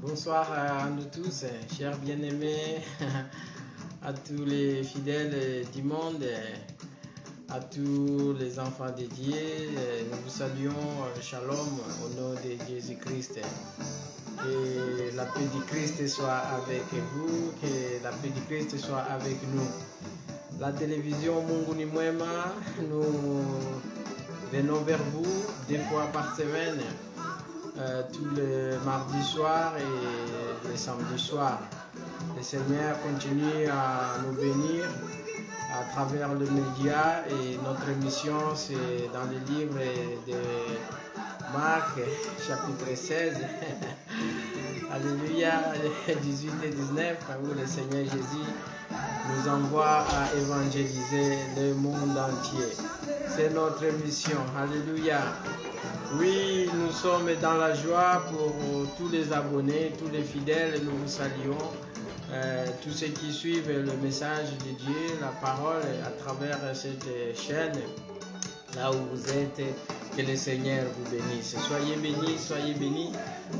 Bonsoir à nous tous, chers bien-aimés, à tous les fidèles du monde, à tous les enfants dédiés. Nous vous saluons, shalom, au nom de Jésus-Christ. Que la paix du Christ soit avec vous, que la paix du Christ soit avec nous. La télévision Mungu ni Mwema, nous venons vers vous 2 fois par semaine. Tous les mardis soirs et les samedis soirs. Le Seigneur continue à nous bénir à travers le média et notre émission c'est dans le livre de Marc chapitre 16 Alléluia 18 et 19 où le Seigneur Jésus nous envoie à évangéliser le monde entier. C'est notre mission. Alléluia. Oui, nous sommes dans la joie pour tous les abonnés, tous les fidèles, nous vous saluons. Tous ceux qui suivent le message de Dieu, la parole à travers cette chaîne, là où vous êtes, que le Seigneur vous bénisse. Soyez bénis, soyez bénis.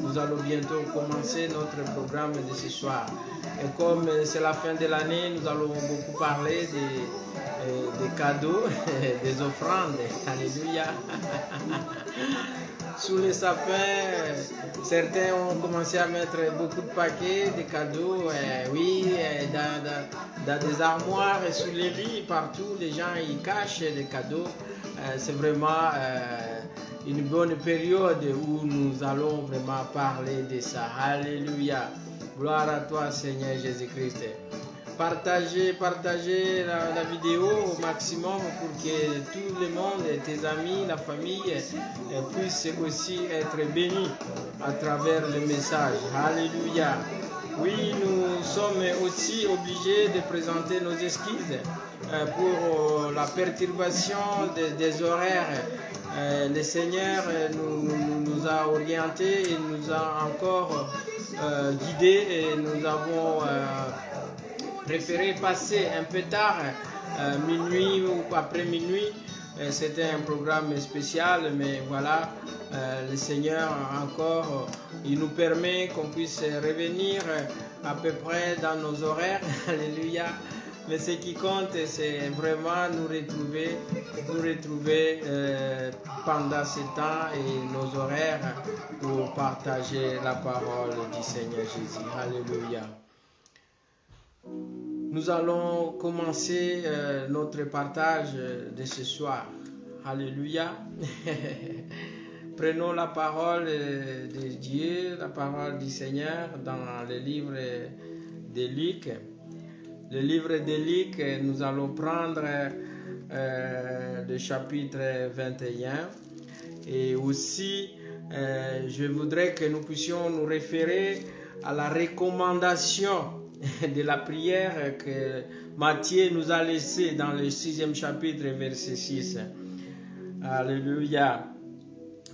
Nous allons bientôt commencer notre programme de ce soir. Et comme c'est la fin de l'année, nous allons beaucoup parler des cadeaux, des offrandes. Alléluia. Sous les sapins, certains ont commencé à mettre beaucoup de paquets de cadeaux. Oui, dans des armoires et sous les lits, partout, les gens y cachent des cadeaux. C'est vraiment une bonne période où nous allons vraiment parler de ça. Alléluia. Gloire à toi, Seigneur Jésus-Christ. Partagez la vidéo au maximum pour que tout le monde, tes amis, la famille puissent aussi être bénis à travers le message. Alléluia. Oui, nous sommes aussi obligés de présenter nos excuses pour la perturbation des horaires. Le Seigneur nous a orientés et nous a encore guidés et nous avons préféré passer un peu tard, minuit ou après minuit. C'était un programme spécial, mais voilà, le Seigneur encore, il nous permet qu'on puisse revenir à peu près dans nos horaires. Alléluia. Mais ce qui compte, c'est vraiment nous retrouver pendant ce temps et nos horaires pour partager la parole du Seigneur Jésus. Alléluia. Nous allons commencer notre partage de ce soir. Alléluia. Prenons la parole de Dieu, la parole du Seigneur dans le livre de Luc. Le livre de Luc, nous allons prendre le chapitre 21. Et aussi, je voudrais que nous puissions nous référer à la recommandation de la prière que Matthieu nous a laissée dans le 6e chapitre, verset 6. Alléluia.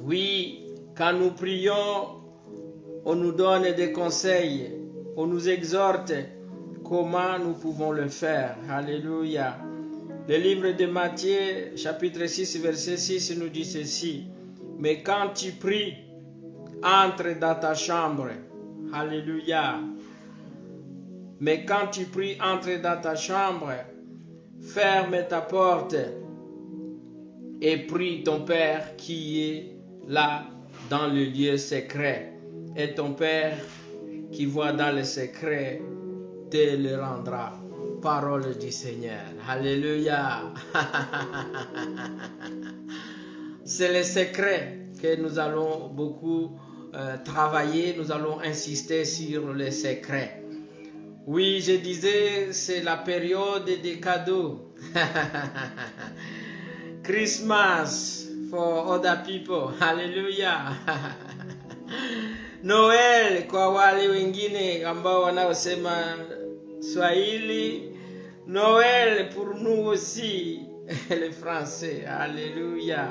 Oui, quand nous prions, on nous donne des conseils, on nous exhorte comment nous pouvons le faire. Alléluia. Le livre de Matthieu, chapitre 6, verset 6, nous dit ceci. Mais quand tu pries, entre dans ta chambre. Alléluia. Mais quand tu pries, entre dans ta chambre, ferme ta porte et prie ton Père qui est là dans le lieu secret. Et ton Père qui voit dans le secret te le rendra. Parole du Seigneur. Alléluia. C'est le secret que nous allons beaucoup travailler. Nous allons insister sur le secret. Oui, je disais, c'est la période des cadeaux. Christmas for other people. Hallelujah. Noel kwa wale wengine ambao wanaosema Swahili. Noël pour nous aussi, les Français. Alléluia.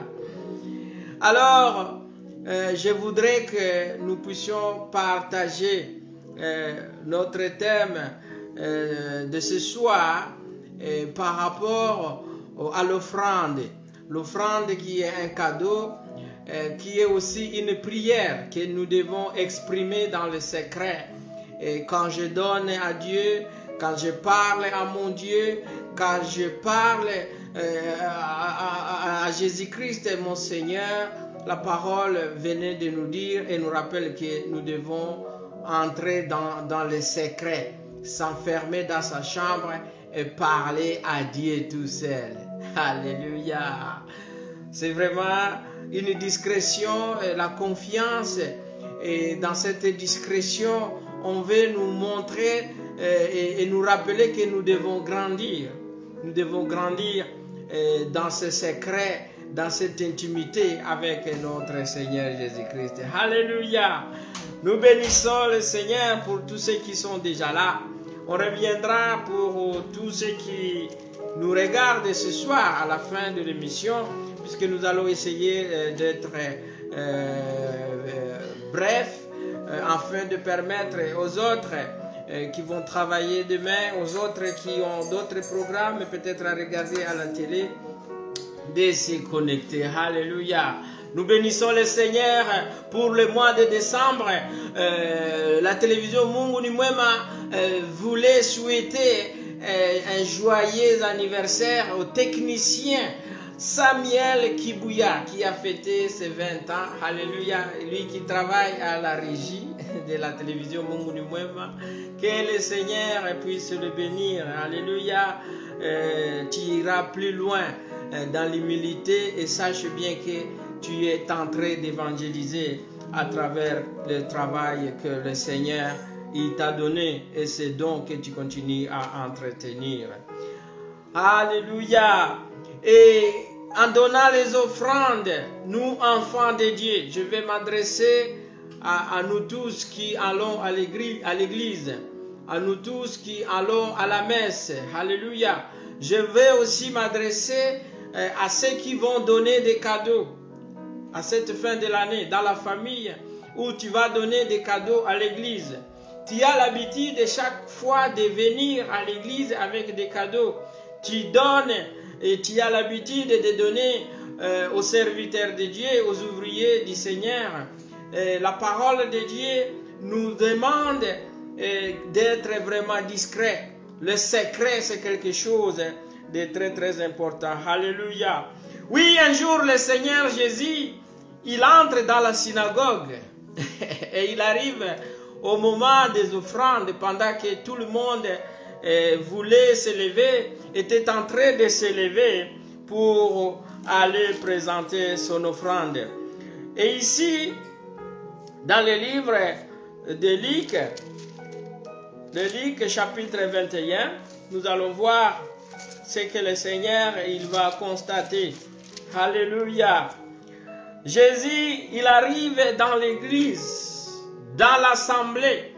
Alors, je voudrais que nous puissions partager notre thème de ce soir par rapport à l'offrande. L'offrande qui est un cadeau qui est aussi une prière que nous devons exprimer dans le secret. Et quand je donne à Dieu, quand je parle à mon Dieu, quand je parle à Jésus-Christ, mon Seigneur, la parole venait de nous dire et nous rappelle que nous devons entrer dans le secret, s'enfermer dans sa chambre et parler à Dieu tout seul. Alléluia. C'est vraiment une discrétion, la confiance. Et dans cette discrétion, on veut nous montrer et nous rappeler que nous devons grandir. Nous devons grandir dans ce secret, dans cette intimité avec notre Seigneur Jésus-Christ. Alléluia. Nous bénissons le Seigneur pour tous ceux qui sont déjà là. On reviendra pour tous ceux qui nous regardent ce soir à la fin de l'émission, puisque nous allons essayer d'être bref, afin de permettre aux autres qui vont travailler demain, aux autres qui ont d'autres programmes, peut-être à regarder à la télé, de se connecter. Alléluia. Nous bénissons le Seigneur pour le mois de décembre. La télévision Mungu ni Mwema voulait souhaiter un joyeux anniversaire au technicien Samuel Kibuya qui a fêté ses 20 ans. Alléluia. Lui qui travaille à la régie de la télévision Mungu ni Mwema. Que le Seigneur puisse le bénir. Alléluia. Tu iras plus loin dans l'humilité et sache bien que tu es en train d'évangéliser à travers le travail que le Seigneur il t'a donné et c'est donc que tu continues à entretenir. Alléluia. Et en donnant les offrandes, nous enfants de Dieu, je vais m'adresser à nous tous qui allons à l'église, à nous tous qui allons à la messe. Alléluia. Je vais aussi m'adresser à ceux qui vont donner des cadeaux à cette fin de l'année, dans la famille, où tu vas donner des cadeaux à l'église. Tu as l'habitude de chaque fois de venir à l'église avec des cadeaux. Tu donnes et tu as l'habitude de donner aux serviteurs de Dieu, aux ouvriers du Seigneur. La parole de Dieu nous demande d'être vraiment discret. Le secret, c'est quelque chose de très très important. Alléluia. Oui, un jour, le Seigneur Jésus, il entre dans la synagogue et il arrive au moment des offrandes pendant que tout le monde voulait se lever, était en train de se lever pour aller présenter son offrande. Et ici, dans le livre de Luc, chapitre 21, nous allons voir ce que le Seigneur il va constater. Alléluia. Jésus, il arrive dans l'église, dans l'assemblée,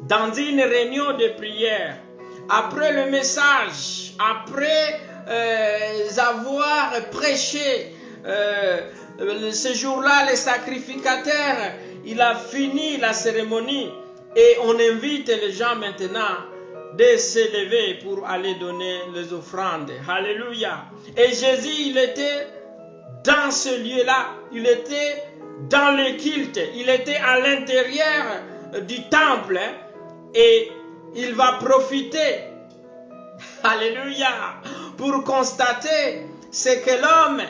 dans une réunion de prière. Après le message, après avoir prêché, ce jour-là, les sacrificateurs, il a fini la cérémonie et on invite les gens maintenant de se lever pour aller donner les offrandes. Alléluia. Et Jésus, il était dans ce lieu-là, il était dans le culte, il était à l'intérieur du temple et il va profiter, alléluia, pour constater ce que l'homme,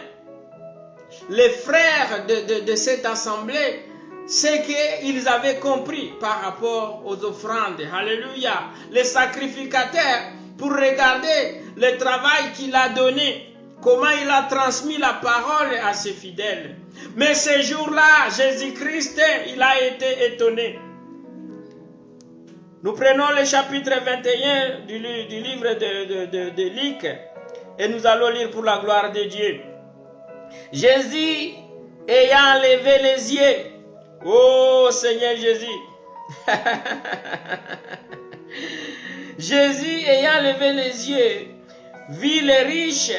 les frères de cette assemblée, ce qu'ils avaient compris par rapport aux offrandes. Alléluia. Les sacrificateurs, pour regarder le travail qu'il a donné, comment il a transmis la parole à ses fidèles. Mais ce jour-là, Jésus-Christ, il a été étonné. Nous prenons le chapitre 21 du livre de Luc et nous allons lire pour la gloire de Dieu. Jésus, ayant levé les yeux, oh Seigneur Jésus, Jésus ayant levé les yeux, vit les riches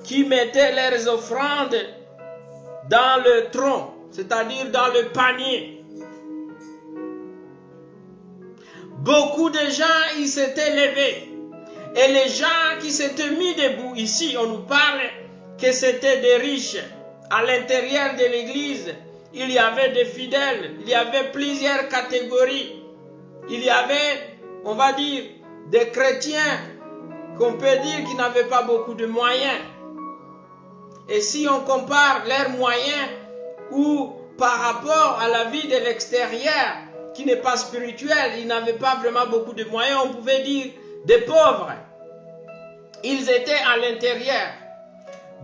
qui mettaient leurs offrandes dans le tronc, c'est-à-dire dans le panier. Beaucoup de gens, ils s'étaient levés. Et les gens qui s'étaient mis debout, ici, on nous parle que c'était des riches. À l'intérieur de l'église, il y avait des fidèles, il y avait plusieurs catégories. Il y avait, on va dire, des chrétiens qu'on peut dire qui n'avaient pas beaucoup de moyens. Et si on compare leurs moyens ou par rapport à la vie de l'extérieur, qui n'est pas spirituelle, ils n'avaient pas vraiment beaucoup de moyens, on pouvait dire des pauvres. Ils étaient à l'intérieur.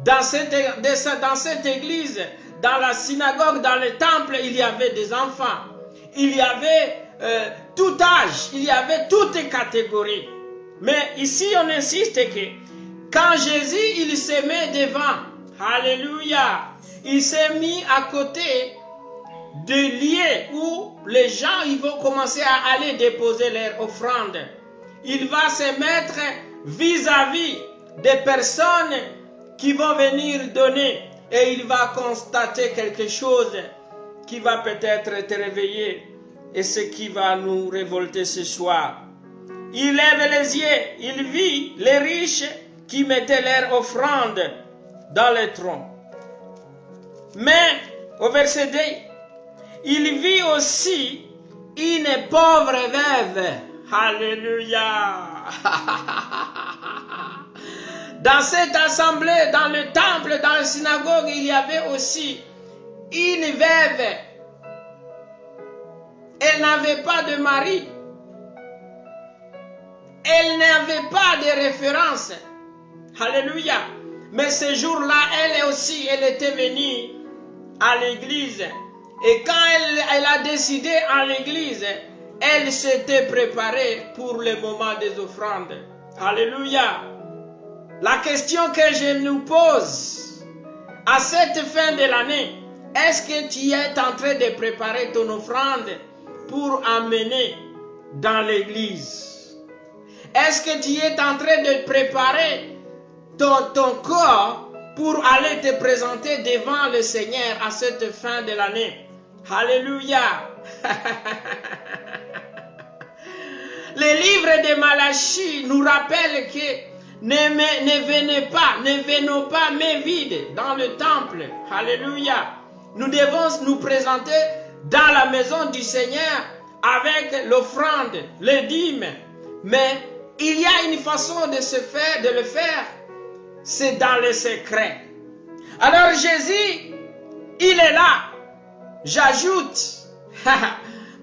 Dans cette église, dans la synagogue, dans le temple, il y avait des enfants. Il y avait tout âge, il y avait toutes les catégories. Mais ici, on insiste que quand Jésus, il se met devant, alléluia, il s'est mis à côté de lieux où les gens ils vont commencer à aller déposer leurs offrandes. Il va se mettre vis-à-vis des personnes qui vont venir donner et il va constater quelque chose qui va peut-être te réveiller et ce qui va nous révolter ce soir. Il lève les yeux, il vit les riches qui mettaient leurs offrandes dans les troncs. Mais au verset 2, il vit aussi une pauvre veuve. Alléluia. Dans cette assemblée, dans le temple, dans la synagogue, il y avait aussi une veuve. Elle n'avait pas de mari. Elle n'avait pas de référence. Alléluia. Mais ce jour-là, elle aussi, elle était venue à l'église. Et quand elle a décidé à l'église, elle s'était préparée pour le moment des offrandes. Alléluia. La question que je nous pose à cette fin de l'année, est-ce que tu es en train de préparer ton offrande pour amener dans l'église? Est-ce que tu es en train de préparer ton corps pour aller te présenter devant le Seigneur à cette fin de l'année? Alléluia. Le livre de Malachie nous rappelle que ne venons pas main vide dans le temple. Alléluia. Nous devons nous présenter dans la maison du Seigneur avec l'offrande, les dîmes. Mais il y a une façon de le faire. C'est dans le secret. Alors Jésus, il est là. J'ajoute,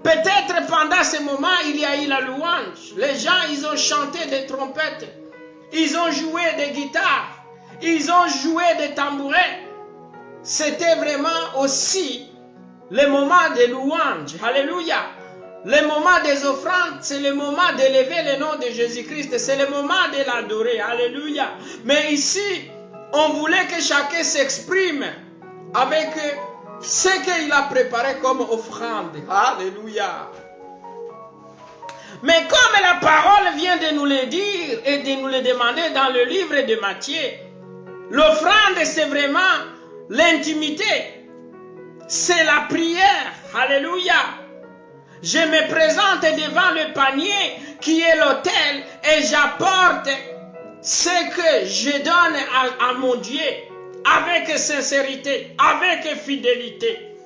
peut-être pendant ce moment, il y a eu la louange. Les gens, ils ont chanté des trompettes. Ils ont joué des guitares. Ils ont joué des tambourins. C'était vraiment aussi le moment de louange. Alléluia. Le moment des offrandes, c'est le moment d'élever le nom de Jésus-Christ. C'est le moment de l'adorer. Alléluia. Mais ici, on voulait que chacun s'exprime avec ce qu'il a préparé comme offrande. Alléluia. Mais comme la parole vient de nous le dire et de nous le demander dans le livre de Matthieu, l'offrande c'est vraiment l'intimité. C'est la prière. Alléluia. Je me présente devant le panier qui est l'autel et j'apporte ce que je donne à mon Dieu avec sincérité, avec fidélité.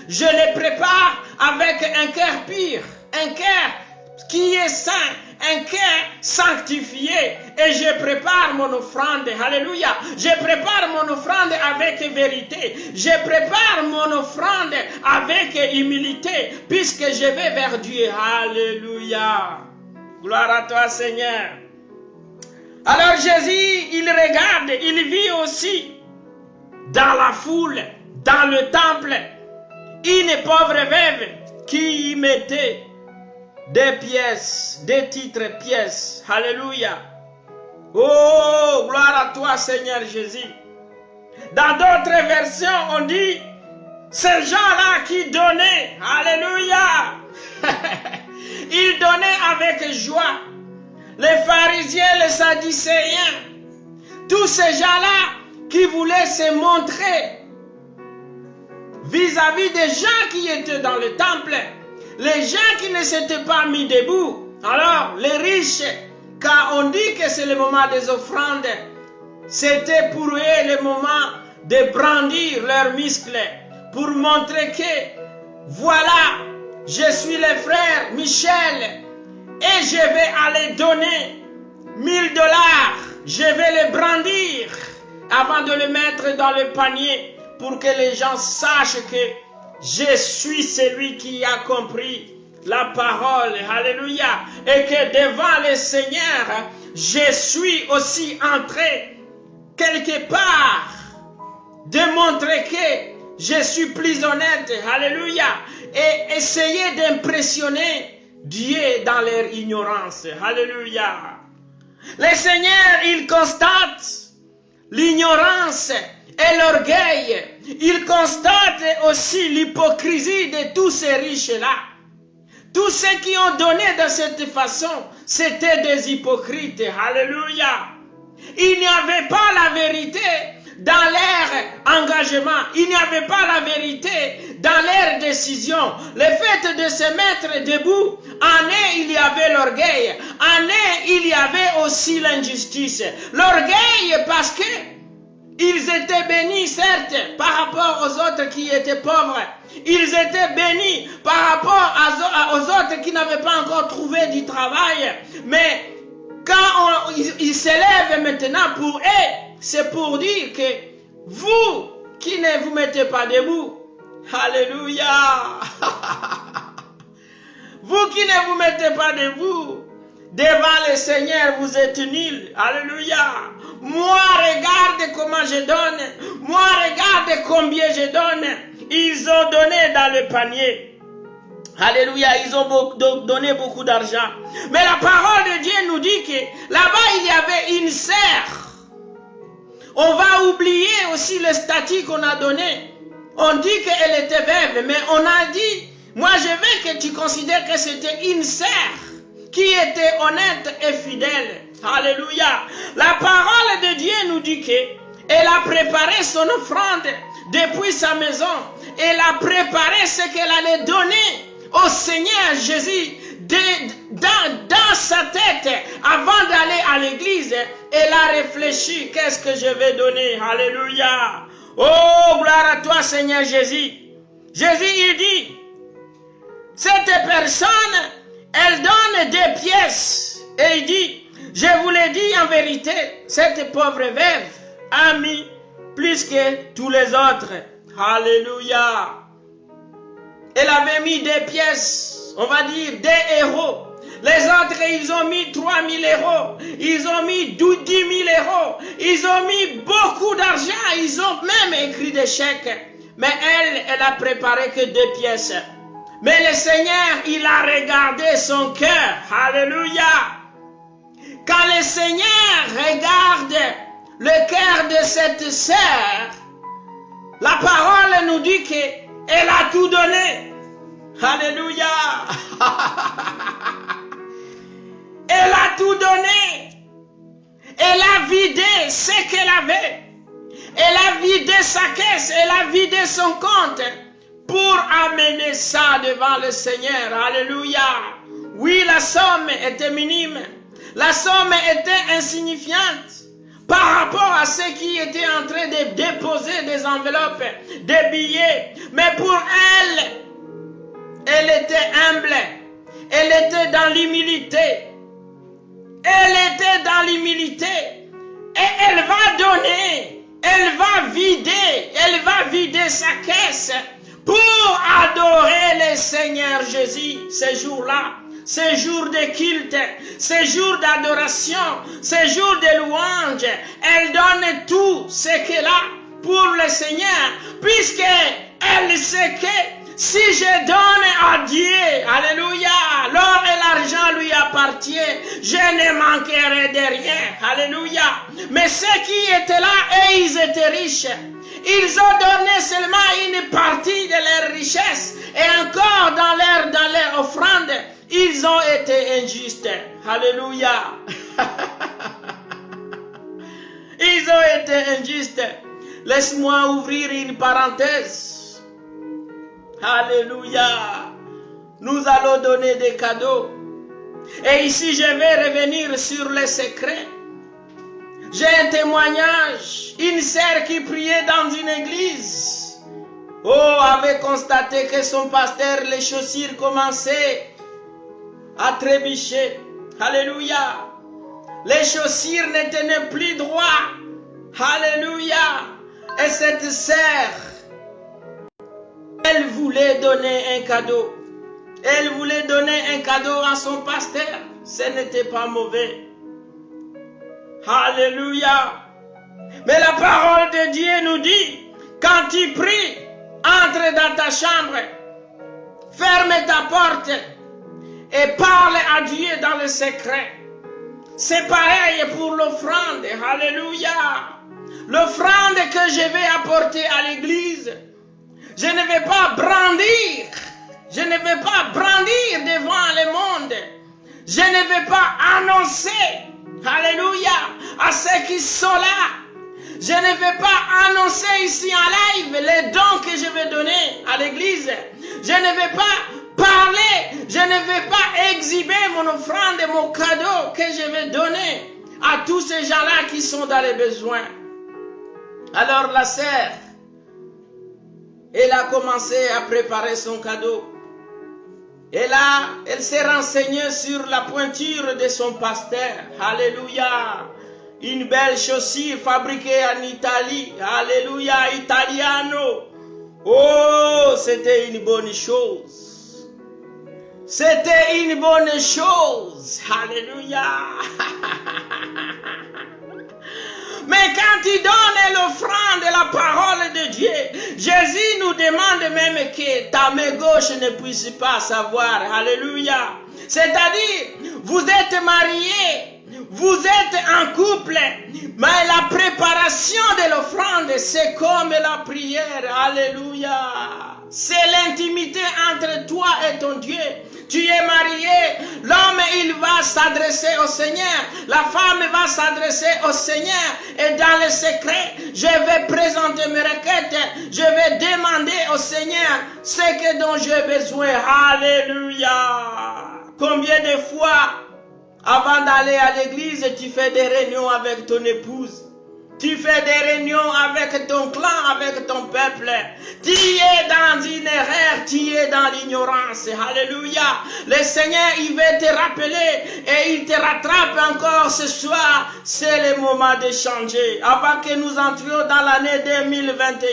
Je le prépare avec un cœur pur, un cœur qui est saint, un cœur sanctifié. Et je prépare mon offrande. Alléluia. Je prépare mon offrande avec vérité. Je prépare mon offrande avec humilité, puisque je vais vers Dieu. Alléluia. Gloire à toi, Seigneur. Alors Jésus, il regarde, il vit aussi dans la foule, dans le temple, une pauvre veuve qui y mettait des pièces, des titres pièces. Alléluia. Oh, gloire à toi, Seigneur Jésus. Dans d'autres versions, on dit, ces gens-là qui donnaient, alléluia, ils donnaient avec joie. Les pharisiens, les sadducéens, tous ces gens-là qui voulaient se montrer vis-à-vis des gens qui étaient dans le temple, les gens qui ne s'étaient pas mis debout. Alors, les riches, quand on dit que c'est le moment des offrandes, c'était pour eux le moment de brandir leurs muscles pour montrer que, voilà, je suis le frère Michel et je vais aller donner 1000 $. Je vais le brandir avant de le mettre dans le panier pour que les gens sachent que je suis celui qui a compris la parole. Alléluia. Et que devant le Seigneur, je suis aussi entré quelque part de montrer que je suis plus honnête. Alléluia. Et essayer d'impressionner Dieu dans leur ignorance. Alléluia. Le Seigneur, il constate l'ignorance et l'orgueil. Il constate aussi l'hypocrisie de tous ces riches-là. Tous ceux qui ont donné de cette façon, c'était des hypocrites. Alléluia. Il n'y avait pas la vérité dans leur engagement. Il n'y avait pas la vérité dans leur décision. Le fait de se mettre debout, en eux, il y avait l'orgueil. En eux, il y avait aussi l'injustice. L'orgueil parce que ils étaient bénis, certes, par rapport aux autres qui étaient pauvres. Ils étaient bénis par rapport aux autres qui n'avaient pas encore trouvé du travail. Mais quand ils s'élèvent maintenant pour eux, c'est pour dire que vous qui ne vous mettez pas debout, alléluia, vous qui ne vous mettez pas debout, devant le Seigneur, vous êtes nuls. Alléluia. Moi, regarde comment je donne. Moi, regarde combien je donne. Ils ont donné dans le panier. Alléluia. Ils ont donné beaucoup d'argent. Mais la parole de Dieu nous dit que là-bas, il y avait une sœur. On va oublier aussi le statut qu'on a donné. On dit qu'elle était veuve. Mais on a dit, moi, je veux que tu considères que c'était une sœur qui était honnête et fidèle. Alléluia. La parole de Dieu nous dit qu'elle a préparé son offrande depuis sa maison. Elle a préparé ce qu'elle allait donner au Seigneur Jésus dans sa tête avant d'aller à l'église. Elle a réfléchi, qu'est-ce que je vais donner? Alléluia. Oh, gloire à toi Seigneur Jésus. Jésus il dit, cette personne, elle donne des pièces. Et il dit, je vous l'ai dit en vérité, cette pauvre veuve a mis plus que tous les autres. Alléluia. Elle avait mis des pièces, on va dire des euros. Les autres, ils ont mis 3000 €. Ils ont mis 10 000 €. Ils ont mis beaucoup d'argent. Ils ont même écrit des chèques. Mais elle a préparé que 2 pièces. Mais le Seigneur, il a regardé son cœur. Alléluia. Quand le Seigneur regarde le cœur de cette sœur, la parole nous dit qu'elle a tout donné. Alléluia. Elle a tout donné. Elle a vidé ce qu'elle avait. Elle a vidé sa caisse. Elle a vidé son compte pour amener ça devant le Seigneur. Alléluia. Oui, la somme était minime. La somme était insignifiante par rapport à ceux qui étaient en train de déposer des enveloppes, des billets. Mais pour elle, elle était humble. Elle était dans l'humilité. Elle était dans l'humilité. Et elle va donner. Elle va vider sa caisse pour adorer le Seigneur Jésus ce jour-là. Ces jours de culte, ces jours d'adoration, ces jours de louange, elle donne tout ce qu'elle a pour le Seigneur, puisqu'elle sait que si je donne à Dieu, alléluia, l'or et l'argent lui appartient, je ne manquerai de rien, alléluia. Mais ceux qui étaient là, et ils étaient riches, ils ont donné seulement une partie de leur richesse, et encore dans leur offrande, ils ont été injustes. Alléluia. Ils ont été injustes. Laisse-moi ouvrir une parenthèse. Alléluia. Nous allons donner des cadeaux. Et ici, je vais revenir sur les secrets. J'ai un témoignage. Une sœur qui priait dans une église. avait constaté que son pasteur, les chaussures commençaient à trébucher. Alléluia. Les chaussures ne tenaient plus droit. Alléluia. Et cette sœur, elle voulait donner un cadeau. Elle voulait donner un cadeau à son pasteur. Ce n'était pas mauvais. Alléluia. Mais la parole de Dieu nous dit, quand tu pries, entre dans ta chambre, ferme ta porte et parle à Dieu dans le secret. C'est pareil pour l'offrande. Alléluia. L'offrande que je vais apporter à l'église, je ne vais pas brandir. Je ne vais pas brandir devant le monde. Je ne vais pas annoncer, alléluia, à ceux qui sont là. Je ne vais pas annoncer ici en live les dons que je vais donner à l'église. Je ne vais pas parler, je ne vais pas exhiber mon offrande et mon cadeau que je vais donner à tous ces gens-là qui sont dans les besoins. Alors la sœur, elle a commencé à préparer son cadeau. Et là, elle s'est renseignée sur la pointure de son pasteur. Alléluia. Une belle chaussure fabriquée en Italie. Alléluia, italiano. Oh, c'était une bonne chose. C'était une bonne chose. Alléluia. Mais quand tu donnes l'offrande de la parole de Dieu, Jésus nous demande même que ta main gauche ne puisse pas savoir. Alléluia. C'est-à-dire, vous êtes mariés, vous êtes en couple, mais la préparation de l'offrande, c'est comme la prière. Alléluia. C'est l'intimité entre toi et ton Dieu. Tu es marié, l'homme il va s'adresser au Seigneur, la femme va s'adresser au Seigneur, et dans le secret, je vais présenter mes requêtes, je vais demander au Seigneur ce que dont j'ai besoin. Alléluia. Combien de fois, avant d'aller à l'église, tu fais des réunions avec ton épouse? Tu fais des réunions avec ton clan, avec ton peuple. Tu es dans une erreur, tu es dans l'ignorance. Alléluia. Le Seigneur, il veut te rappeler et il te rattrape encore ce soir. C'est le moment de changer. Avant que nous entrions dans l'année 2021,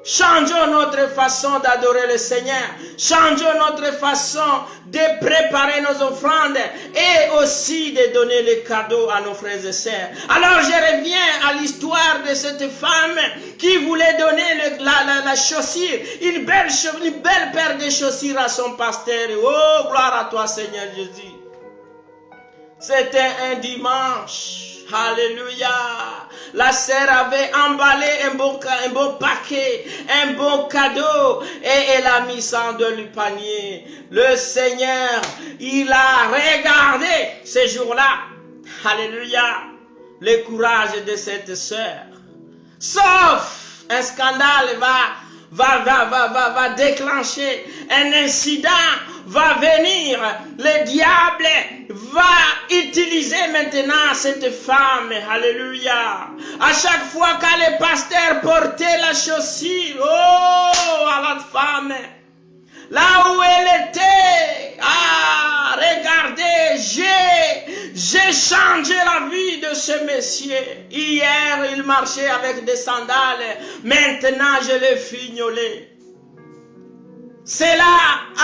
changeons notre façon d'adorer le Seigneur. Changeons notre façon de préparer nos offrandes et aussi de donner les cadeaux à nos frères et sœurs. Alors je reviens à l'histoire de cette femme qui voulait donner la chaussure, une belle paire de chaussures à son pasteur. Oh, gloire à toi Seigneur Jésus. C'était un dimanche. Alléluia. La sœur avait emballé un bon paquet, un bon cadeau, et elle a mis ça dans le panier. Le Seigneur, il a regardé ce jour-là. Alléluia. Le courage de cette sœur. Sauf un scandale va déclencher, un incident va venir, le diable va utiliser maintenant cette femme. Alléluia. À chaque fois que le pasteur portait la chaussure, oh, à la femme, là où elle était, regardez, j'ai changé la vie de ce monsieur. Hier, il marchait avec des sandales, maintenant je l'ai fignolé. Cela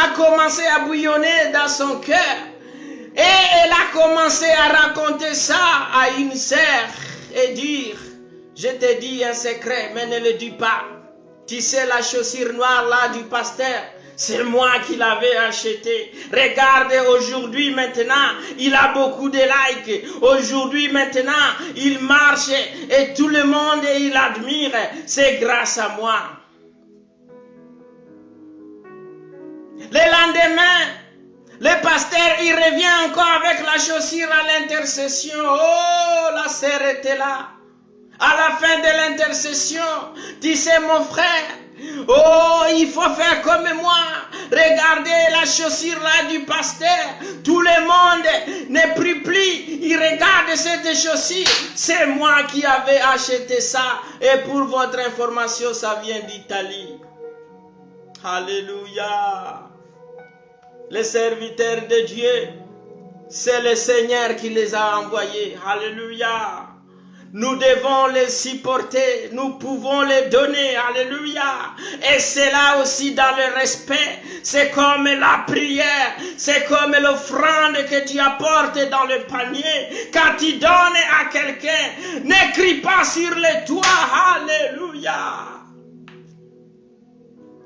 a commencé à bouillonner dans son cœur. Et elle a commencé à raconter ça à une sœur et dire, je te dis un secret, mais ne le dis pas. Tu sais la chaussure noire là du pasteur, c'est moi qui l'avais acheté. Regarde aujourd'hui maintenant, il a beaucoup de likes. Aujourd'hui maintenant, il marche et tout le monde il admire. C'est grâce à moi. Le lendemain, le pasteur, il revient encore avec la chaussure à l'intercession. Oh, la sœur était là. À la fin de l'intercession, tu sais mon frère, oh, il faut faire comme moi. Regardez la chaussure là du pasteur. Tout le monde ne prie plus. Il regarde cette chaussure. C'est moi qui avais acheté ça. Et pour votre information, ça vient d'Italie. Alléluia. Les serviteurs de Dieu, c'est le Seigneur qui les a envoyés. Alléluia. Nous devons les supporter, nous pouvons les donner, alléluia. Et c'est là aussi dans le respect, c'est comme la prière, c'est comme l'offrande que tu apportes dans le panier. Quand tu donnes à quelqu'un, n'écris pas sur les toits, alléluia.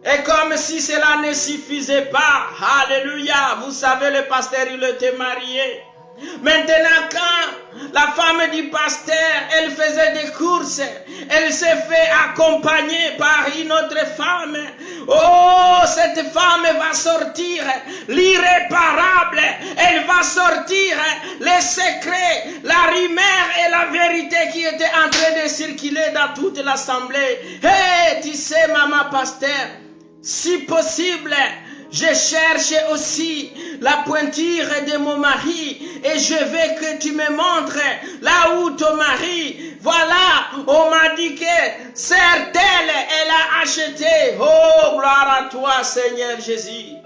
Et comme si cela ne suffisait pas, alléluia, vous savez le pasteur il était marié. Maintenant quand la femme du pasteur, elle faisait des courses, elle s'est fait accompagner par une autre femme. Oh, cette femme va sortir l'irréparable, elle va sortir les secrets, la rumeur et la vérité qui étaient en train de circuler dans toute l'assemblée. Hey, tu sais maman pasteur, si possible, je cherche aussi la pointure de mon mari et je veux que tu me montres là où ton mari, voilà, on m'a dit que certaine, elle a acheté. Oh, gloire à toi Seigneur Jésus.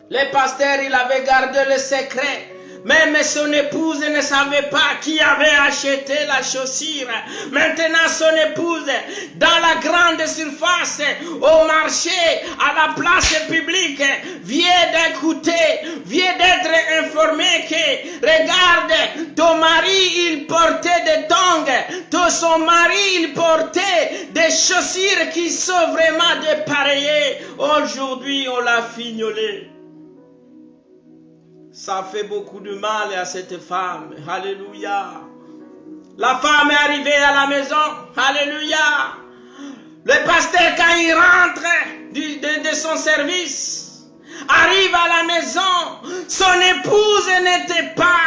Le pasteur, il avait gardé le secret. Même son épouse ne savait pas qui avait acheté la chaussure. Maintenant, son épouse, dans la grande surface, au marché, à la place publique, vient d'écouter, vient d'être informé que, regarde, ton mari, il portait des tongs, son mari, il portait des chaussures qui sont vraiment dépareillées. Aujourd'hui, on l'a fignolé. Ça fait beaucoup de mal à cette femme. Alléluia. La femme est arrivée à la maison. Alléluia. Le pasteur, quand il rentre de son service, arrive à la maison. Son épouse n'était pas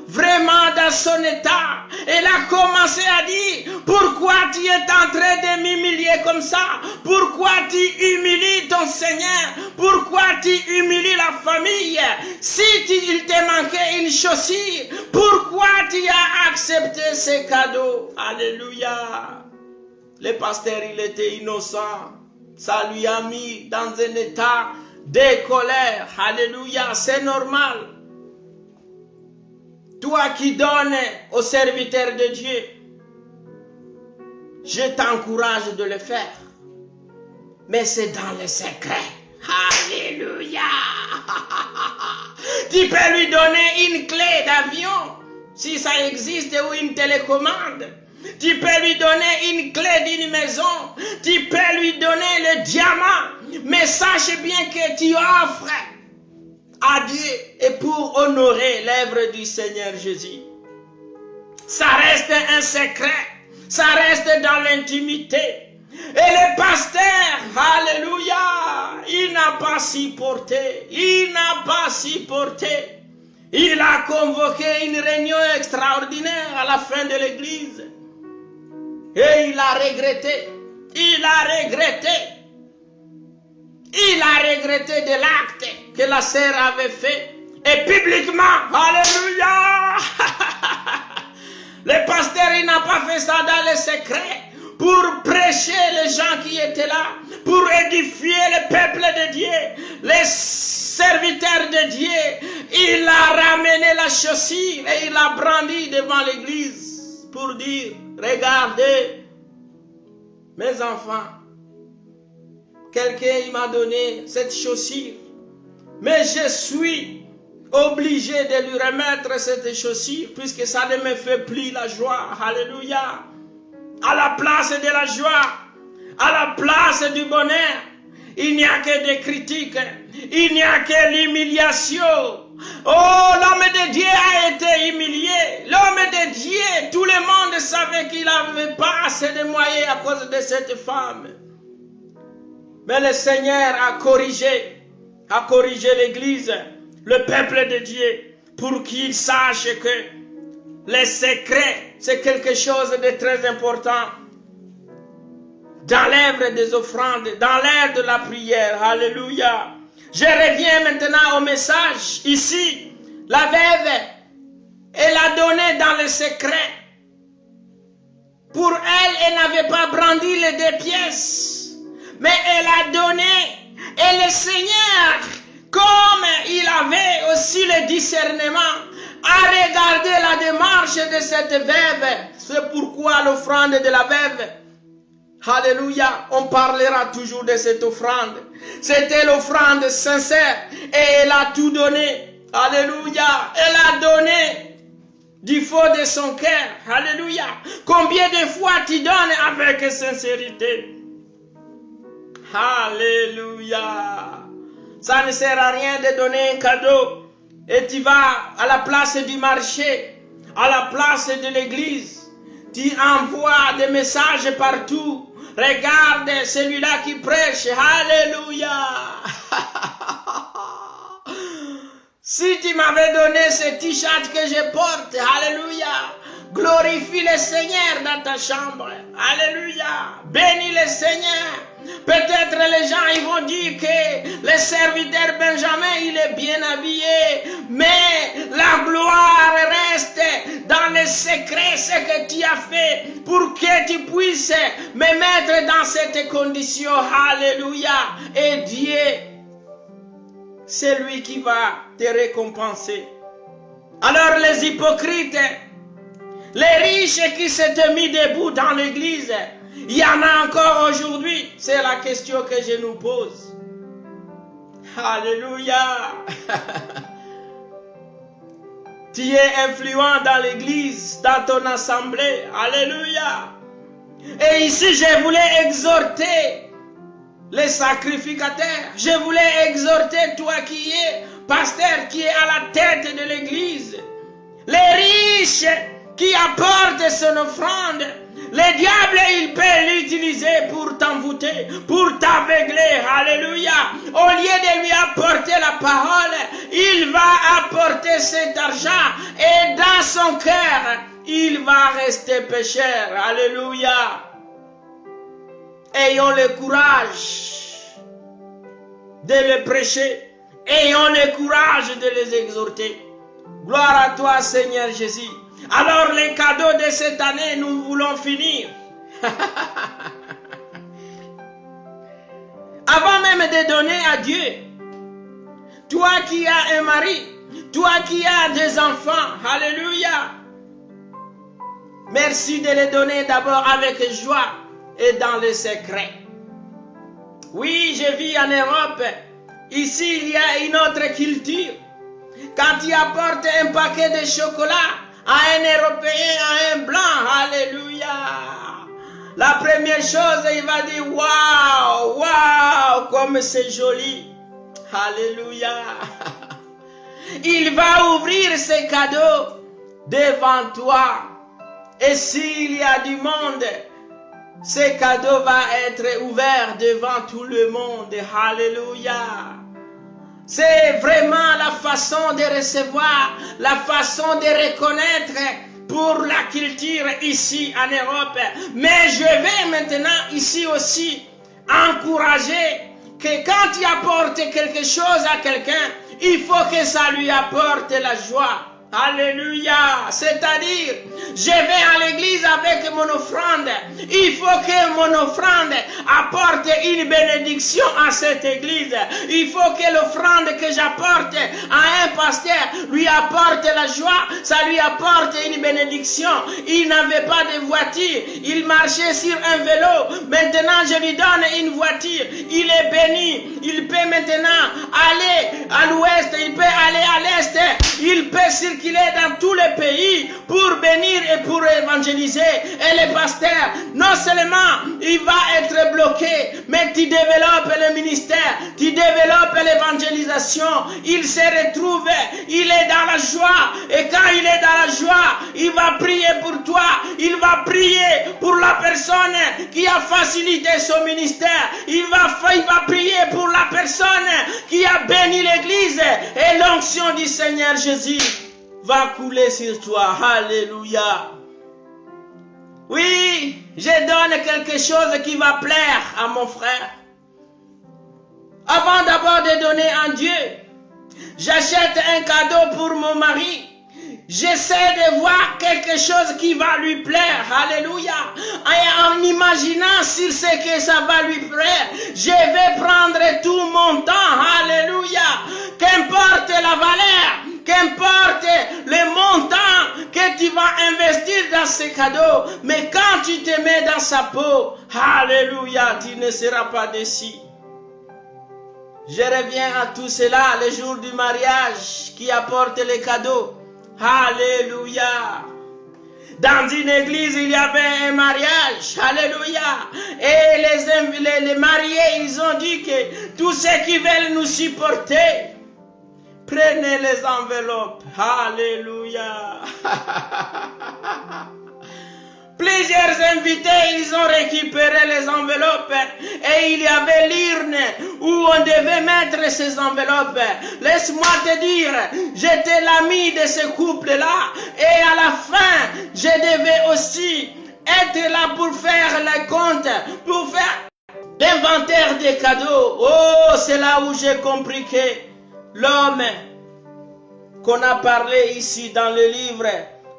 vraiment dans son état. Elle a commencé à dire, pourquoi tu es en train de m'humilier comme ça? Pourquoi tu humilies ton Seigneur? Pourquoi tu humilies la famille? Si il te manquait une chaussure, pourquoi tu as accepté ces cadeaux? Alléluia. Le pasteur, il était innocent. Ça lui a mis dans un état de colère. Alléluia, c'est normal. Toi qui donnes aux serviteurs de Dieu, je t'encourage de le faire. Mais c'est dans le secret. Alléluia. Tu peux lui donner une clé d'avion, si ça existe, ou une télécommande. Tu peux lui donner une clé d'une maison. Tu peux lui donner le diamant. Mais sache bien que tu offres à Dieu et pour honorer l'œuvre du Seigneur Jésus. Ça reste un secret. Ça reste dans l'intimité. Et le pasteur, alléluia, il n'a pas supporté. Il n'a pas supporté. Il a convoqué une réunion extraordinaire à la fin de l'église. Et il a regretté. Il a regretté. Il a regretté de l'acte que la sœur avait fait. Et publiquement, alléluia. Le pasteur, il n'a pas fait ça dans le secret. Pour prêcher les gens qui étaient là, pour édifier le peuple de Dieu, les serviteurs de Dieu. Il a ramené la chaussure et il a brandi devant l'église pour dire, regardez, mes enfants, quelqu'un m'a donné cette chaussure, mais je suis obligé de lui remettre cette chaussure puisque ça ne me fait plus la joie. Alléluia. À la place de la joie, à la place du bonheur, il n'y a que des critiques, il n'y a que l'humiliation. Oh, l'homme de Dieu a été humilié. L'homme de Dieu, tout le monde savait qu'il n'avait pas assez de moyens à cause de cette femme. Mais le Seigneur a corrigé l'église, le peuple de Dieu, pour qu'il sache que les secrets, c'est quelque chose de très important dans l'œuvre des offrandes, dans l'ère de la prière. Alléluia. Je reviens maintenant au message. Ici, la veuve, elle a donné dans le secret. Pour elle, elle n'avait pas brandi les 2 pièces. mais elle a donné. Et le Seigneur, comme il avait aussi le discernement, a regardé la démarche de cette veuve. C'est pourquoi l'offrande de la veuve, alléluia, on parlera toujours de cette offrande. C'était l'offrande sincère et elle a tout donné. Alléluia, elle a donné du fond de son cœur. Alléluia. Combien de fois tu donnes avec sincérité? Alléluia. Ça ne sert à rien de donner un cadeau et tu vas à la place du marché, à la place de l'église. Tu envoies des messages partout. Regarde celui-là qui prêche. Alléluia. Si tu m'avais donné ce t-shirt que je porte, alléluia, glorifie le Seigneur dans ta chambre. Alléluia. Bénis le Seigneur. Peut-être les gens ils vont dire que le serviteur Benjamin il est bien habillé, mais la gloire reste dans le secret, ce que tu as fait pour que tu puisses me mettre dans cette condition. Alléluia. Et Dieu, c'est lui qui va te récompenser. Alors les hypocrites, les riches qui s'étaient mis debout dans l'église, il y en a encore aujourd'hui. C'est la question que je nous pose. Alléluia. Tu es influent dans l'église, dans ton assemblée. Alléluia. Et ici, je voulais exhorter les sacrificateurs. Je voulais exhorter toi qui es pasteur, qui est à la tête de l'église. Les riches qui apportent son offrande. Le diable, il peut l'utiliser pour t'envoûter, pour t'aveugler. Alléluia. Au lieu de lui apporter la parole, il va apporter cet argent. Et dans son cœur, il va rester pécheur. Alléluia. Ayons le courage de les prêcher. Ayons le courage de les exhorter. Gloire à toi, Seigneur Jésus. Alors les cadeaux de cette année, nous voulons finir. Avant même de donner à Dieu, toi qui as un mari, toi qui as des enfants, alléluia, merci de les donner d'abord avec joie et dans le secret. Oui, je vis en Europe. Ici, il y a une autre culture. Quand tu apportes un paquet de chocolat à un Européen, à un blanc, alléluia, la première chose, il va dire, waouh, waouh, comme c'est joli, alléluia. Il va ouvrir ses cadeaux devant toi. Et s'il y a du monde, ce cadeau va être ouvert devant tout le monde, alléluia. C'est vraiment la façon de recevoir, la façon de reconnaître pour la culture ici en Europe. Mais je vais maintenant ici aussi encourager que quand tu apportes quelque chose à quelqu'un, il faut que ça lui apporte la joie. Alléluia. C'est-à-dire, je vais à l'église avec mon offrande. Il faut que mon offrande apporte une bénédiction à cette église. Il faut que l'offrande que j'apporte à un pasteur lui apporte la joie. Ça lui apporte une bénédiction. Il n'avait pas de voiture. Il marchait sur un vélo. Maintenant, je lui donne une voiture. Il est béni. Il peut maintenant aller à l'ouest. Il peut aller à l'est. Il peut circuler dans tous les pays pour bénir et pour évangéliser. Et le pasteur, non seulement il va être bloqué, mais tu développes le ministère, tu développes l'évangélisation. Il se retrouve, il est dans la joie. Et quand il est dans la joie, il va prier pour toi. Il va prier pour la personne qui a facilité son ministère. Il va prier pour la personne qui a béni l'église. Et l'onction du Seigneur Jésus va couler sur toi. Alléluia. Oui, je donne quelque chose qui va plaire à mon frère. Avant d'abord de donner à Dieu, j'achète un cadeau pour mon mari J'essaie de voir quelque chose qui va lui plaire. Alléluia. Et en imaginant sur ce que ça va lui plaire, je vais prendre tout mon temps. Alléluia. Qu'importe la valeur, qu'importe le montant que tu vas investir dans ces cadeaux, mais quand tu te mets dans sa peau, alléluia, tu ne seras pas déçu. Je reviens à tout cela, le jour du mariage qui apporte les cadeaux. Alléluia. Dans une église, il y avait un mariage. Alléluia. Et les mariés, ils ont dit que tous ceux qui veulent nous supporter, prenez les enveloppes. Alléluia. Plusieurs invités, ils ont récupéré les enveloppes et il y avait l'urne où on devait mettre ces enveloppes. Laisse-moi te dire, j'étais l'ami de ce couple-là et à la fin, je devais aussi être là pour faire les comptes, pour faire l'inventaire des cadeaux. Oh, c'est là où j'ai compris que l'homme qu'on a parlé ici dans le livre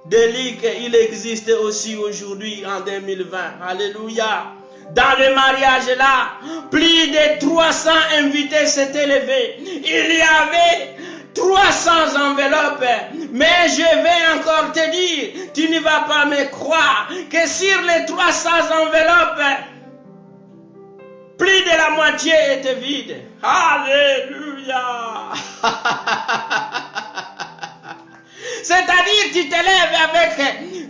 de Luc, il existe aussi aujourd'hui en 2020. Alléluia. Dans le mariage là, plus de 300 invités s'étaient levés. Il y avait 300 enveloppes. Mais je vais encore te dire, tu ne vas pas me croire, que sur les 300 enveloppes, plus de la moitié était vide. Alléluia. C'est-à-dire, tu te lèves avec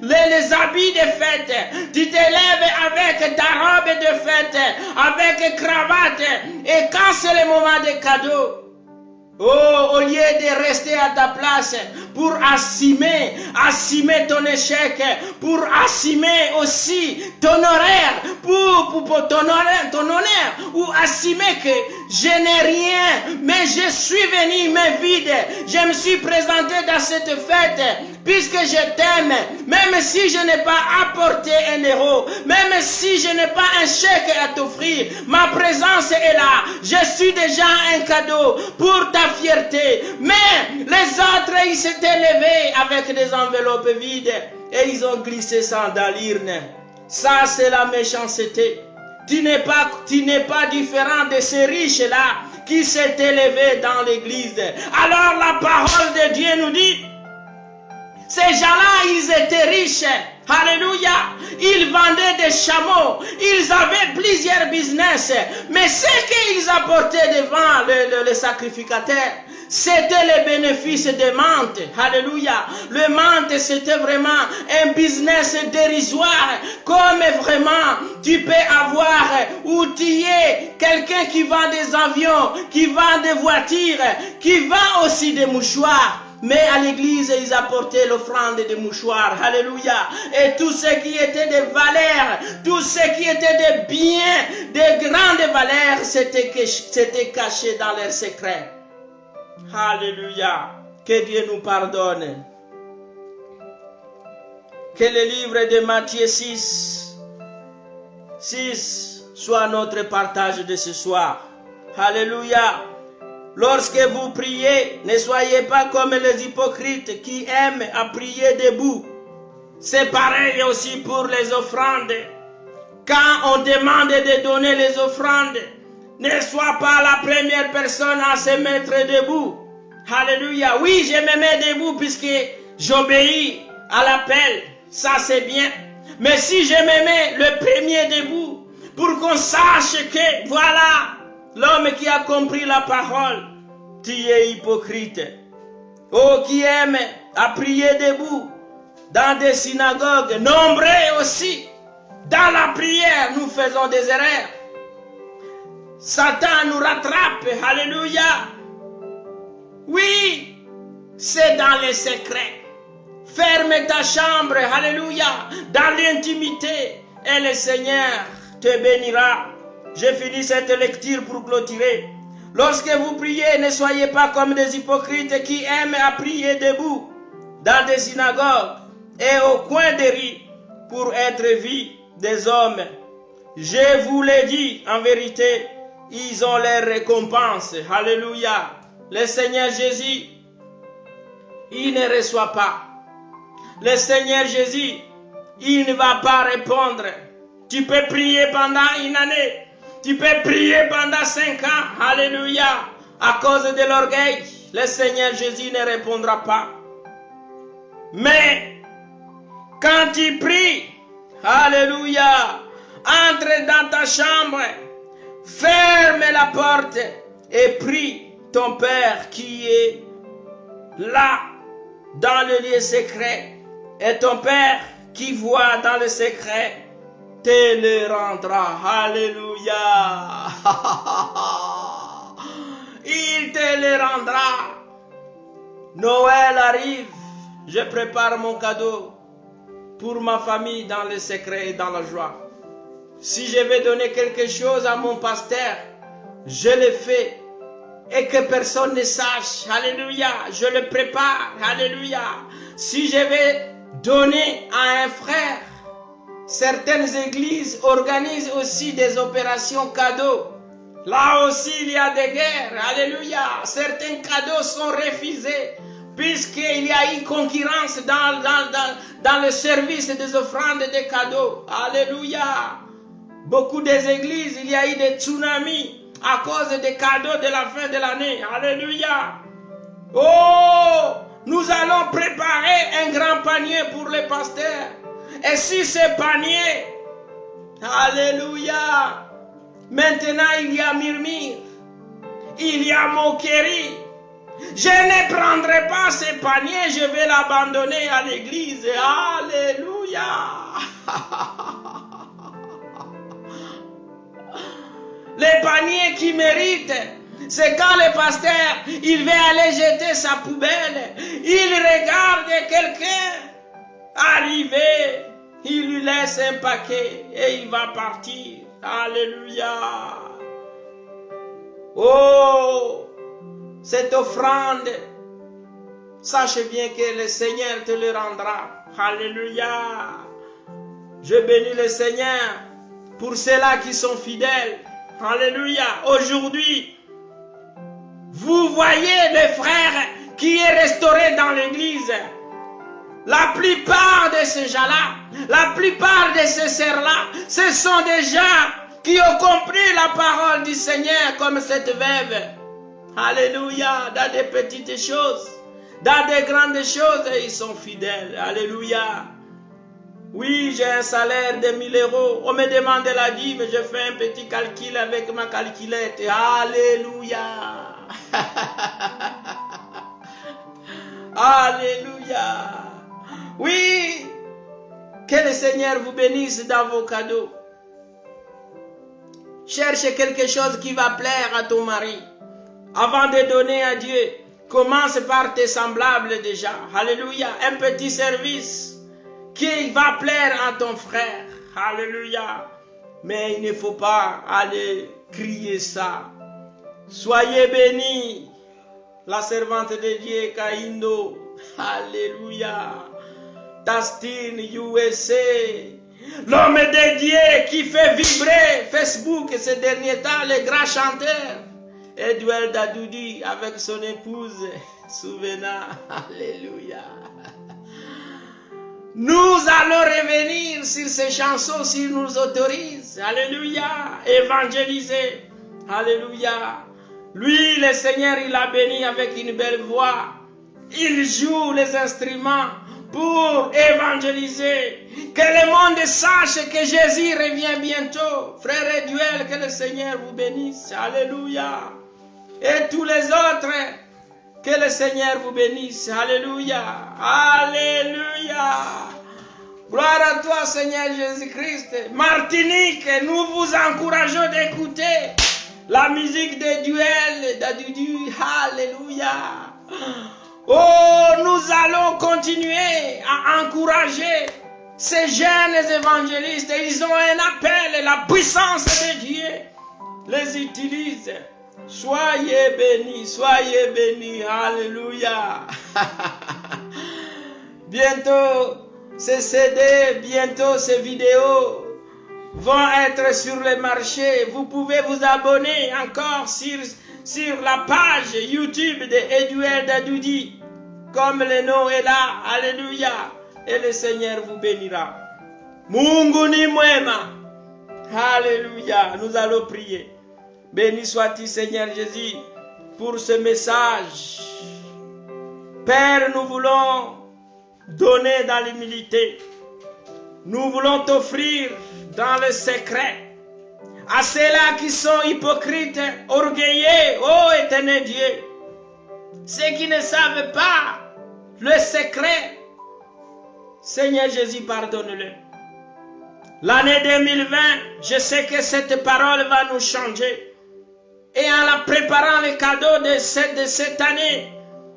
les habits de fête, tu te lèves avec ta robe de fête, avec cravate, et quand c'est le moment des cadeaux, oh, au lieu de rester à ta place pour assumer ton échec, pour assumer aussi ton horaire, pour ton honneur, ou assumer que je n'ai rien, mais je suis venu me vide, je me suis présenté dans cette fête, puisque je t'aime, même si je n'ai pas apporté un euro, même si je n'ai pas un chèque à t'offrir, ma présence est là, je suis déjà un cadeau pour ta fierté. Mais les autres, ils s'étaient levés avec des enveloppes vides et ils ont glissé ça dans l'urne. Ça, c'est la méchanceté. Tu n'es pas différent de ces riches-là qui s'étaient levés dans l'église. Alors la parole de Dieu nous dit, ces gens-là, ils étaient riches. Alléluia. Ils vendaient des chameaux. Ils avaient plusieurs business. Mais ce qu'ils apportaient devant le sacrificateur, c'était les bénéfices des menthes. Alléluia. Le menthe, c'était vraiment un business dérisoire. Comme vraiment, tu peux avoir ou tu es quelqu'un qui vend des avions, qui vend des voitures, qui vend aussi des mouchoirs. Mais à l'église, ils apportaient l'offrande des mouchoirs. Alléluia. Et tout ce qui était de valeur, tout ce qui était de biens, de grandes valeurs, c'était caché dans leurs secrets. Alléluia. Que Dieu nous pardonne. Que le livre de Matthieu 6 soit notre partage de ce soir. Alléluia. Lorsque vous priez, ne soyez pas comme les hypocrites qui aiment à prier debout. C'est pareil aussi pour les offrandes. Quand on demande de donner les offrandes, ne sois pas la première personne à se mettre debout. Alléluia. Oui, je me mets debout puisque j'obéis à l'appel. Ça, c'est bien. Mais si je me mets le premier debout, pour qu'on sache que, voilà, l'homme qui a compris la parole, tu es hypocrite. Oh, qui aime à prier debout, dans des synagogues, nombreux aussi. Dans la prière, nous faisons des erreurs. Satan nous rattrape. Alléluia. Oui, c'est dans les secrets. Ferme ta chambre. Alléluia. Dans l'intimité. Et le Seigneur te bénira. J'ai fini cette lecture pour clôturer. Lorsque vous priez, ne soyez pas comme des hypocrites qui aiment à prier debout dans des synagogues et au coin des rues pour être vus des hommes. Je vous l'ai dit, en vérité, ils ont leur récompense. Alléluia. Le Seigneur Jésus, il ne reçoit pas le Seigneur Jésus, il ne va pas répondre. Tu peux prier pendant une année. Tu peux prier pendant 5 ans. Alléluia. À cause de l'orgueil, le Seigneur Jésus ne répondra pas. Mais quand tu pries, alléluia, entre dans ta chambre, ferme la porte et prie ton Père qui est là dans le lieu secret. Et ton Père qui voit dans le secret te le rendra. Alléluia. Il te le rendra. Noël arrive. Je prépare mon cadeau pour ma famille dans le secret et dans la joie. Si je vais donner quelque chose à mon pasteur, je le fais et que personne ne sache. Alléluia. Je le prépare. Alléluia. Si je vais donner à un frère, certaines églises organisent aussi des opérations cadeaux. Là aussi, il y a des guerres. Alléluia. Certains cadeaux sont refusés puisqu'il y a une concurrence dans le service des offrandes et des cadeaux. Alléluia. Beaucoup des églises, il y a eu des tsunamis à cause des cadeaux de la fin de l'année. Alléluia. Oh, nous allons préparer un grand panier pour les pasteurs. Et si ce panier, alléluia, maintenant il y a murmure, il y a moquerie, je ne prendrai pas ce panier, je vais l'abandonner à l'église. Alléluia. Les paniers qui méritent, c'est quand le pasteur, il veut aller jeter sa poubelle, il regarde quelqu'un arriver, il lui laisse un paquet et il va partir. Alléluia. Oh, cette offrande, sache bien que le Seigneur te le rendra. Alléluia. Je bénis le Seigneur pour ceux-là qui sont fidèles. Alléluia. Aujourd'hui, vous voyez les frères qui est restauré dans l'église. La plupart de ces gens-là, la plupart de ces sœurs-là, ce sont des gens qui ont compris la parole du Seigneur comme cette veuve. Alléluia. Dans des petites choses, dans des grandes choses, ils sont fidèles. Alléluia. Oui, j'ai un salaire de 1000 euros. On me demande la dîme, je fais un petit calcul avec ma calculette. Alléluia. Alléluia. Oui, que le Seigneur vous bénisse dans vos cadeaux. Cherche quelque chose qui va plaire à ton mari. Avant de donner à Dieu, commence par tes semblables déjà. Alléluia. Un petit service qui va plaire à ton frère. Alléluia. Mais il ne faut pas aller crier ça. Soyez bénis. La servante de Dieu, Kaindo. Alléluia. Tastin, USA. L'homme de Dieu qui fait vibrer Facebook ces derniers temps, le grand chanteur. Edouard Dadoudi avec son épouse, Souvena. Alléluia. Nous allons revenir sur ces chansons s'il nous autorise. Alléluia. Évangéliser. Alléluia. Lui, le Seigneur, il a béni avec une belle voix. Il joue les instruments pour évangéliser. Que le monde sache que Jésus revient bientôt. Frère Edouard, que le Seigneur vous bénisse. Alléluia. Et tous les autres, que le Seigneur vous bénisse. Alléluia. Alléluia. Gloire à toi, Seigneur Jésus-Christ. Martinique, nous vous encourageons d'écouter la musique de Duel, d'Adudu. Alléluia. Oh, nous allons continuer à encourager ces jeunes évangélistes. Ils ont un appel, la puissance de Dieu les utilise. Soyez bénis, soyez bénis. Alléluia. Bientôt, ces CD, bientôt ces vidéos vont être sur le marché. Vous pouvez vous abonner encore sur la page YouTube de Edouard Dadoudi. Comme le nom est là, alléluia. et le Seigneur vous bénira. Mungu ni mwema. Alléluia. Nous allons prier. Béni sois-tu, Seigneur Jésus, pour ce message. Père, nous voulons donner dans l'humilité. Nous voulons t'offrir dans le secret. À ceux-là qui sont hypocrites, orgueilleux, ô éternel Dieu, ceux qui ne savent pas le secret, Seigneur Jésus, pardonne-le. L'année 2020, je sais que cette parole va nous changer. Et en la préparant les cadeaux de cette année,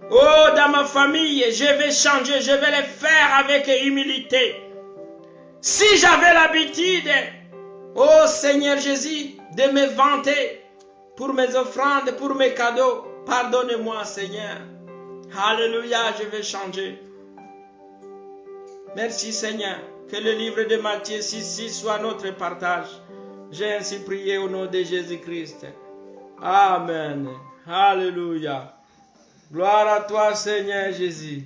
oh, dans ma famille, je vais changer, je vais les faire avec humilité. Si j'avais l'habitude, oh Seigneur Jésus, de me vanter pour mes offrandes, pour mes cadeaux, pardonne-moi Seigneur. Alléluia, je vais changer. Merci Seigneur, que le livre de Matthieu 6 soit notre partage. J'ai ainsi prié au nom de Jésus-Christ. Amen. Alléluia. Gloire à toi Seigneur Jésus.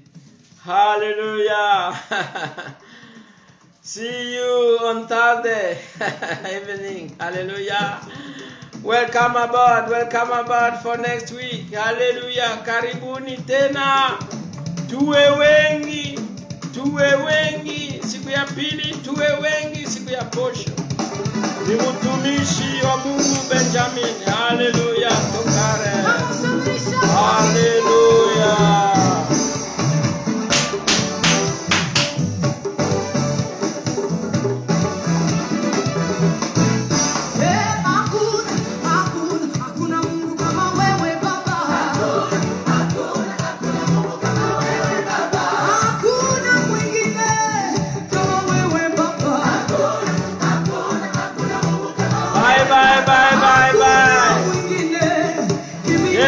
Alléluia. See you on Thursday evening. Hallelujah. Welcome aboard for next week. Hallelujah. Karibuni tena. Tuwe wengi siku ya pili, tuwe wengi siku ya posho. Ni mtumishi wa Mungu Benjamin. Hallelujah. Tokare. Hallelujah.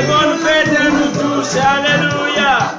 Bonne fête à nous tous, alléluia.